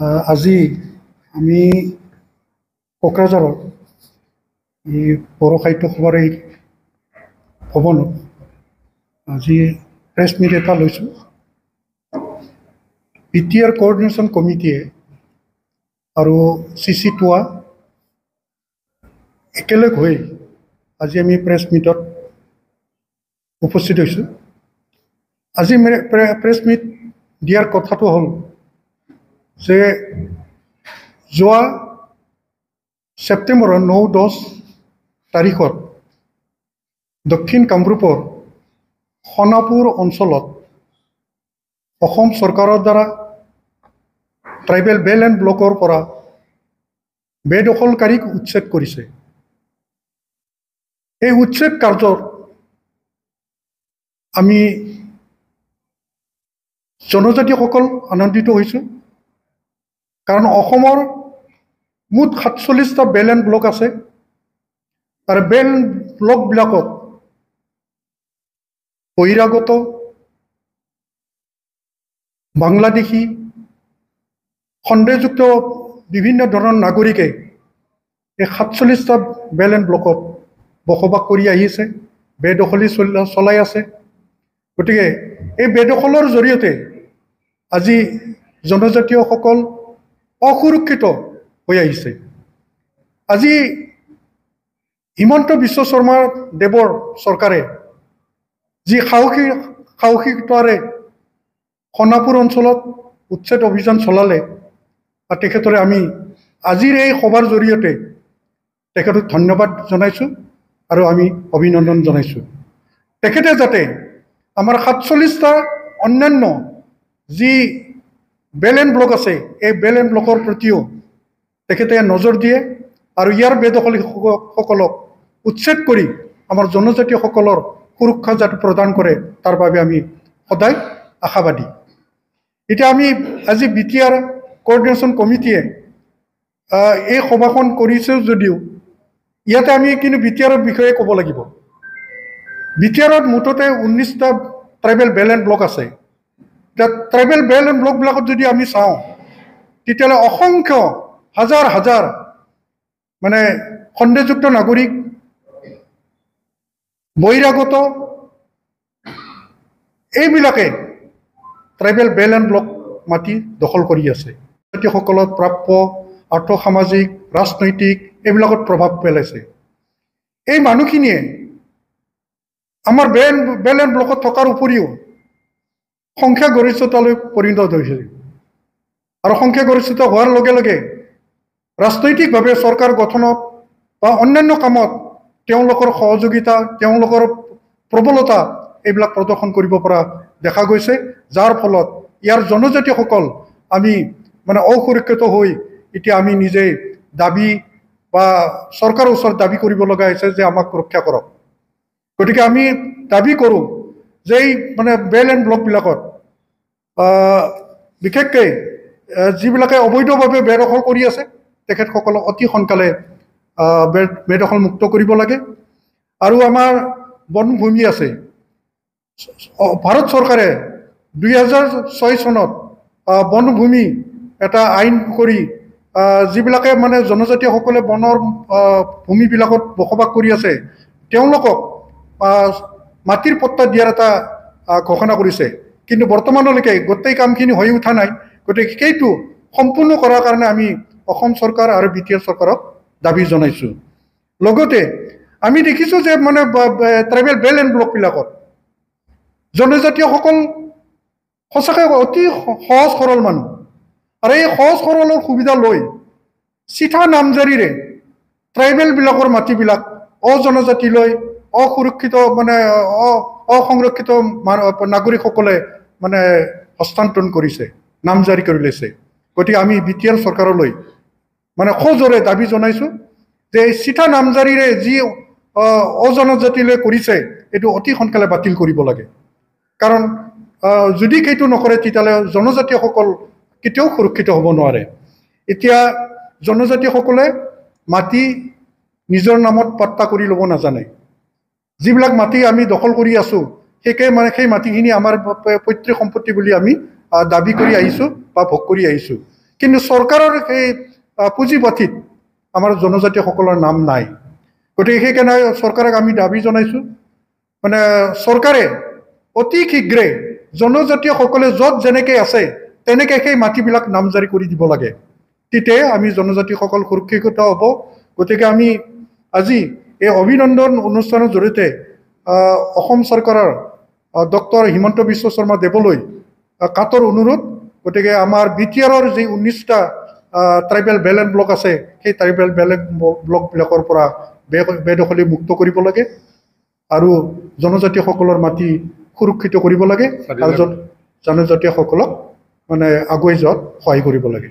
আজি আমি কোকৰাঝাৰৰ এই বড়ো সাহিত্য সভাৰ এই ভৱনত আজি প্ৰেছ মিট এটা লৈছোঁ। BTR কোঅৰ্ডিনেশ্যন কমিটিয়ে আৰু CC2 একেলগ হৈ আজি আমি প্ৰেছ মিটত উপস্থিত হৈছোঁ। আজি প্ৰেছ মিট দিয়াৰ কথাটো হ'ল যে যোৱা ছেপ্টেম্বৰৰ 9-10 তাৰিখত দক্ষিণ কামৰূপৰ সোণাপুৰ অঞ্চলত অসম চৰকাৰৰ দ্বাৰা ট্ৰাইবেল বেল এণ্ড ব্লকৰ পৰা বেদখলকাৰীক উচ্ছেদ কৰিছে। এই উচ্ছেদ কাৰ্যৰ আমি জনজাতিসকল আনন্দিত হৈছোঁ, কাৰণ অসমৰ মুঠ 47টা বেল এণ্ড ব্লক আছে। আৰু বেল ব্লকবিলাকত বহিৰাগত, বাংলাদেশী, সন্দেহযুক্ত বিভিন্ন ধৰণৰ নাগৰিকে এই 47টা বেল এণ্ড ব্লকত বসবাস কৰি আহিছে, বেদখলি চলাই আছে। গতিকে এই বেদখলৰ জৰিয়তে আজি জনজাতীয়সকল অসুৰক্ষিত হৈ আহিছে। আজি হিমন্ত বিশ্ব শৰ্মা দেৱৰ চৰকাৰে যি সাহসিকতাৰে সোণাপুৰ অঞ্চলত উচ্ছেদ অভিযান চলালে, তেখেতৰে আমি আজিৰ এই সভাৰ জৰিয়তে তেখেতক ধন্যবাদ জনাইছোঁ আৰু আমি অভিনন্দন জনাইছোঁ। তেখেতে যাতে আমাৰ 47টা অন্যান্য যি বেল এণ্ড ব্লক আছে, এই বেল এণ্ড ব্লকৰ প্ৰতিও তেখেতে নজৰ দিয়ে আৰু ইয়াৰ বেদখলীসকলক উচ্ছেদ কৰি আমাৰ জনজাতীয়সকলৰ সুৰক্ষা যাতে প্ৰদান কৰে, তাৰ বাবে আমি সদায় আশাবাদী। এতিয়া আমি আজি BTR কোঅৰ্ডিনেশ্যন কমিটিয়ে এই সভাখন কৰিছোঁ যদিও ইয়াতে আমি কিন্তু BTRৰ বিষয়ে ক'ব লাগিব। BTRত মুঠতে 19টা ট্ৰাইবেল বেল এণ্ড ব্লক আছে। এতিয়া ট্ৰাইবেল বেল এণ্ড ব্লকবিলাকত যদি আমি চাওঁ, তেতিয়াহ'লে অসংখ্য হাজাৰ হাজাৰ মানে সন্দেহযুক্ত নাগৰিক, বহিৰাগত, এইবিলাকে ট্ৰাইবেল বেল এণ্ড ব্লক মাটি দখল কৰি আছে। জনজাতিসকলত প্ৰাপ্য আৰ্থ সামাজিক, ৰাজনৈতিক এইবিলাকত প্ৰভাৱ পেলাইছে। এই মানুহখিনিয়ে আমাৰ বেল এণ্ড ব্লকত থকাৰ উপৰিও সংখ্যাগৰিষ্ঠতালৈ পৰিণত হৈছে আৰু সংখ্যাগৰিষ্ঠতা হোৱাৰ লগে লগে ৰাজনৈতিকভাৱে চৰকাৰ গঠনত বা অন্যান্য কামত তেওঁলোকৰ সহযোগিতা, তেওঁলোকৰ প্ৰবলতা এইবিলাক প্ৰদৰ্শন কৰিব পৰা দেখা গৈছে, যাৰ ফলত ইয়াৰ জনজাতীয়সকল আমি মানে অসুৰক্ষিত হৈ এতিয়া আমি নিজে দাবী বা চৰকাৰৰ ওচৰত দাবী কৰিব লগা হৈছে যে আমাক ৰক্ষা কৰক। গতিকে আমি দাবী কৰোঁ যে এই মানে বেল এণ্ড ব্লকবিলাকত বিশেষকৈ যিবিলাকে অবৈধভাৱে বেদখল কৰি আছে, তেখেতসকলক অতি সোনকালে বেদখল মুক্ত কৰিব লাগে। আৰু আমাৰ বনভূমি আছে, ভাৰত চৰকাৰে 2006 চনত বনভূমি এটা আইন কৰি যিবিলাকে মানে জনজাতীয়সকলে বনৰ ভূমিবিলাকত বসবাস কৰি আছে, তেওঁলোকক মাটিৰ পট্টা দিয়াৰ এটা ঘোষণা কৰিছে। কিন্তু বৰ্তমানলৈকে গোটেই কামখিনি হৈ উঠা নাই। গতিকে সেইটো সম্পূৰ্ণ কৰাৰ কাৰণে আমি অসম চৰকাৰ আৰু BTR চৰকাৰক দাবী জনাইছোঁ। লগতে আমি দেখিছোঁ যে মানে ট্ৰাইবেল বেল এণ্ড ব্লকবিলাকত জনজাতীয়সকল সঁচাকৈ অতি সহজ সৰল মানুহ, আৰু এই সহজ সৰলৰ সুবিধা লৈ চিঠা নামজাৰিৰে ট্ৰাইবেলবিলাকৰ মাটিবিলাক অজনজাতিলৈ অসুৰক্ষিত মানে অসংৰক্ষিত নাগৰিকসকলে মানে হস্তান্তৰণ কৰিছে, নামজাৰি কৰি লৈছে। গতিকে আমি BTR চৰকাৰলৈ মানে সজোৰে দাবী জনাইছোঁ যে এই চিঠা নামজাৰিৰে যি অজনজাতিলৈ কৰিছে, এইটো অতি সোনকালে বাতিল কৰিব লাগে। কাৰণ যদি সেইটো নকৰে তেতিয়াহ'লে জনজাতীয়সকল কেতিয়াও সুৰক্ষিত হ'ব নোৱাৰে। এতিয়া জনজাতিসকলে মাটি নিজৰ নামত পট্টা কৰি ল'ব নাজানে। যিবিলাক মাটি আমি দখল কৰি আছোঁ, সেই মাটিখিনি আমাৰ পৈতৃক সম্পত্তি বুলি আমি দাবী কৰি আহিছোঁ বা ভোগ কৰি আহিছোঁ। কিন্তু চৰকাৰৰ সেই পুঁজিপাঠিত আমাৰ জনজাতিসকলৰ নাম নাই। গতিকে সেইকাৰণে চৰকাৰক আমি দাবী জনাইছোঁ, মানে চৰকাৰে অতি শীঘ্ৰে জনজাতীয়সকলে য'ত যেনেকৈ আছে তেনেকৈ সেই মাটিবিলাক নামজাৰি কৰি দিব লাগে। তেতিয়াই আমি জনজাতিসকল সুৰক্ষিত হ'ব। গতিকে আমি আজি এই অভিনন্দন অনুষ্ঠানৰ জৰিয়তে অসম চৰকাৰৰ ডক্টৰ হিমন্ত বিশ্ব শৰ্মা দেৱলৈ কাতৰ অনুৰোধ। গতিকে আমাৰ BTRৰ যি 19টা ট্ৰাইবেল বেলেন্স ব্লক আছে, সেই ট্ৰাইবেল বেলেন্স ব্লকবিলাকৰ পৰা বেদখলী মুক্ত কৰিব লাগে আৰু জনজাতিসকলৰ মাটি সুৰক্ষিত কৰিব লাগে আৰু জনজাতীয়সকলক মানে আগুৱাই যোৱাত সহায় কৰিব লাগে।